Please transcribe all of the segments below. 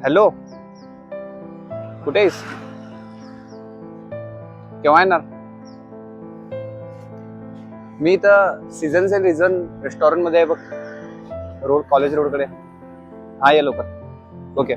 Hello, कुठे आहेस? केव्हा येणार? मी इथं सीझन से रिझन रेस्टॉरंट मध्ये आहे बघ, रोड कॉलेज रोड कडे. हा, ये लवकर. ओके.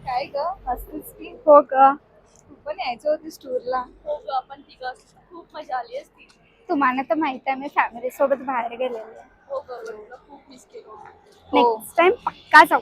काय ग हसतेस की? हो का? तू पण यायचं होतीस टूरला. हो ग, आपण तिघं असतो खूप मजा आली असती. तुम्हाला तर माहिती आहे मी फॅमिली सोबत बाहेर गेलेले. हो ग, तुला खूप मिस केलं. नेक्स्ट टाइम पक्का जाऊ.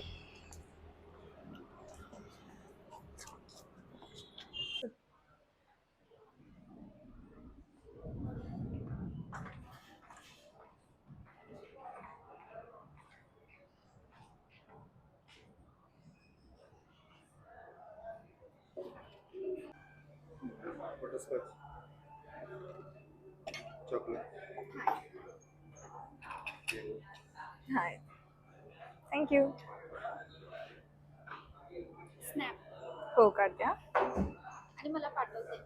हाय, थँक्यू. स्नॅप हो करते हा. आणि मला पाठवते.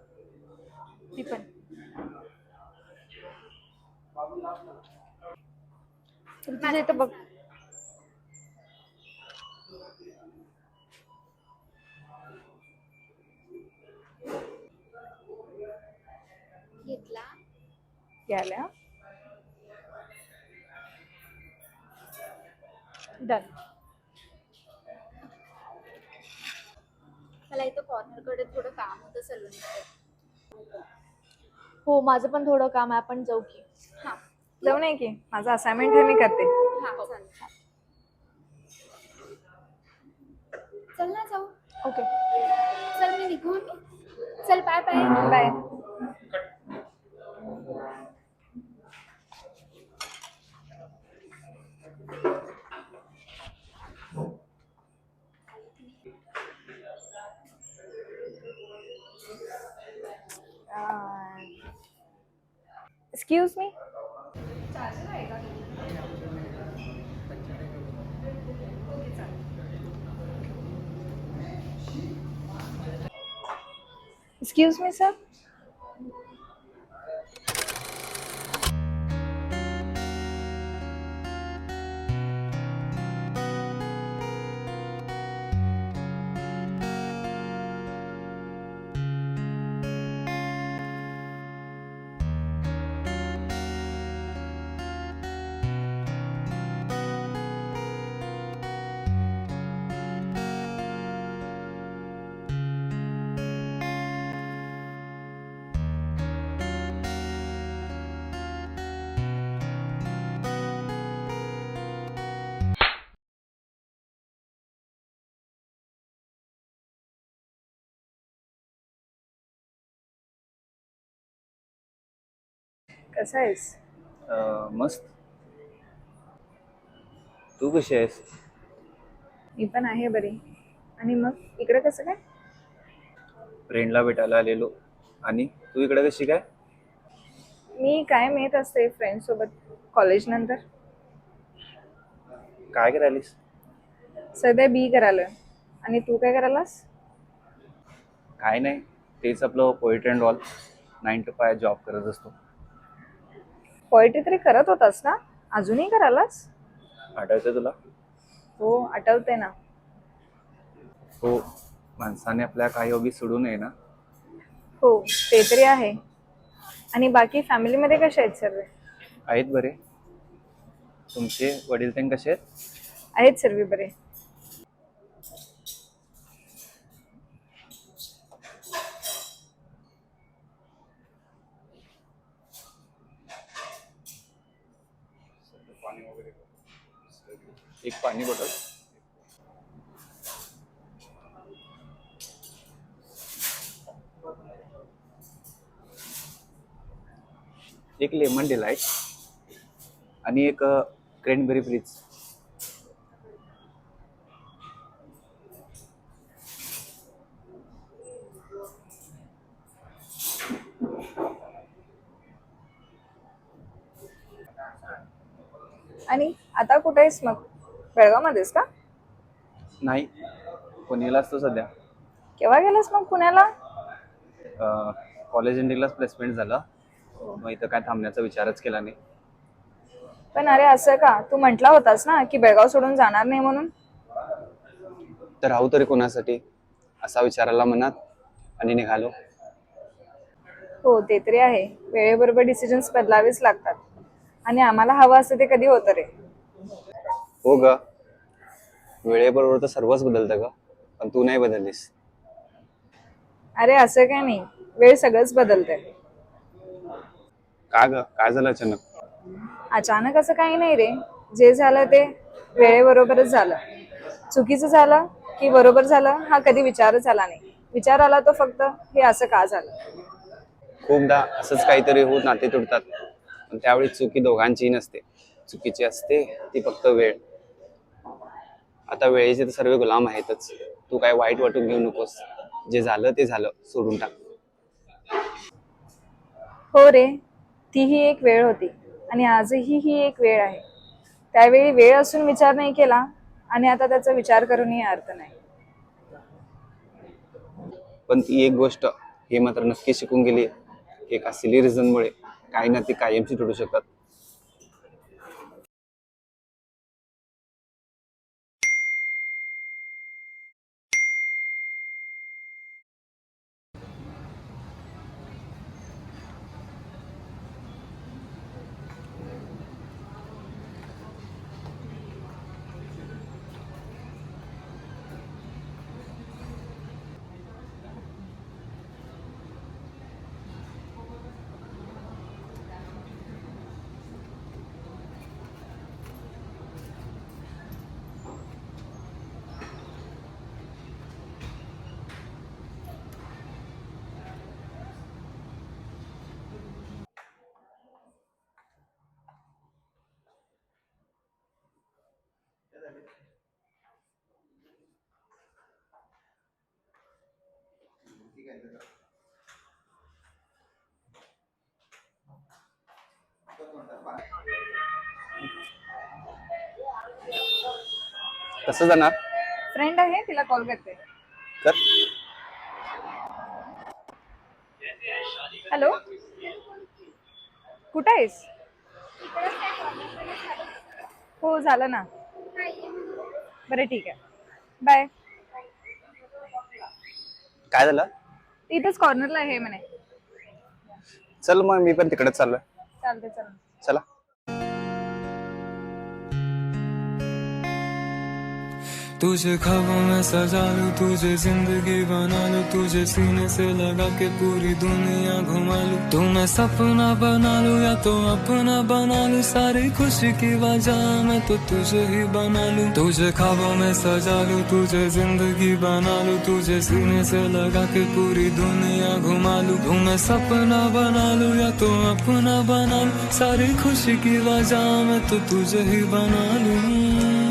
ती पण. तुझ्या इथं बघ. घेतला. घ्यायला डन. मला इथं कॉर्नर कडे थोडं काम होतं सलून. हो, माझं पण थोडं काम आहे, आपण जाऊ की. हा जाऊ नाही की माझं असाइनमेंट आहे, मी करते. हा चालेल. चल ना जाऊ. ओके, चल मी निघू. चल bye bye. Bye. Excuse me. Excuse me sir. कसा आहेस? मस्त. तू कशी आहेस? मी पण आहे बरी. आणि मग इकडे कसं काय? फ्रेंडला भेटायला आलेलो. आणि तू इकडे कशी काय? मी कायम येत असते फ्रेंड सोबत कॉलेज नंतर. काय करायलीस? सध्या बी करायलोय. आणि तू काय करायलास? काय नाही, तेच आपलं poetry and all. 9 to 5 job करत असतो. पोएट्री तरी करत होतास ना? अजूनही करायलास? आठवतं तुला? हो, आठवते ना. हो, माणसाने आपल्या काही हॉबी सोडू नये ना. हो, ते तरी आहे. आणि बाकी फॅमिलीमध्ये कसे आहेत सर्व? आहेत बरे. तुमचे वडील ते कसे आहेत? आहेत सर्व बरे. एक पाणी बॉटल. एक लेमन डिलाइट आणि एक क्रॅनबेरी फ्रीज. आणि आता कुठे आहेस मग? बेळगावमध्येस का? नाही, पुण्याला असतो सध्या. केव्हा गेलास मग पुण्याला? कॉलेज इंडियालाच प्लेसमेंट झालं, मग इथं काय थांबण्याचा विचारच केला नाही. पण अरे असं का? तू म्हटला होतास ना की बेळगाव सोडून जाणार नाही म्हणून. तर राहू तरी कोणासाठी असा विचाराला मनात आणि निघालो. हो ते तरी आहे, वेळेबरोबर डिसिजन्स बदलावेच लागतात आणि आम्हाला हवं असं ते कधी होतं रे. हो ग, वेळेबरोबर तर सर्वच बदलतं ग, पण तू नाही बदललीस. अरे असं काय नाही, वेळ सगळंच बदलतंय. का ग, काय झालं अचानक? अचानक असं काही नाही रे, जे झालं ते वेळेबरोबरच झालं. चुकीचं झालं की बरोबर झालं हा कधी विचारच आला नाही. विचार आला तो फक्त हे असं का झालं. खूपदा असंच काहीतरी होत नाते तुटतात, पण त्यावेळी चुकी दोघांचीही नसते, चुकीची असते ती फक्त वेळ. आता वेळेचे तर सर्व गुलाम आहेतच, तू काय वाईट वाटून घेऊ नकोस. जे झालं ते झालं, सोडून टाक. हो रे, तीही एक वेळ होती आणि आजही ही एक वेळ आहे. त्यावेळी वेळ असून विचार नाही केला आणि आता त्याचा विचार करूनही अर्थ नाही. पण ती एक गोष्ट हे मात्र नक्की शिकून गेली, एका सिली रिझनमुळे काही ना ती कायमची तुटू शकतात. कसं जाणार? फ्रेंड आहे, तिला कॉल करते. कर. हॅलो, कुठं आहेस? हो झालं ना. बरं ठीक आहे, बाय. काय झालं? इथंच कॉर्नरला आहे म्हणे. चल मग मी पण तिकडेच चाललोय. चालते चल. चला. तुझे ख्वाबों में सजा लूं, तुझे जिंदगी बना लूं, तुझे सीने से लगा के पूरी दुनिया घुमा लूं। तू मैं सपना बना लूं या तो अपना बना लूं, सारी खुशी की वजह मैं तो तुझे ही बना लूं। तुझे ख्वाबों में सजा लूं, तुझे जिंदगी बना लूं, तुझे सीने से लगा के पूरी दुनिया घुमा लूं। तू मैं सपना बना लूं या तो अपना बना लूं, सारी खुशी की वजह मैं तो तुझे ही बना लूं।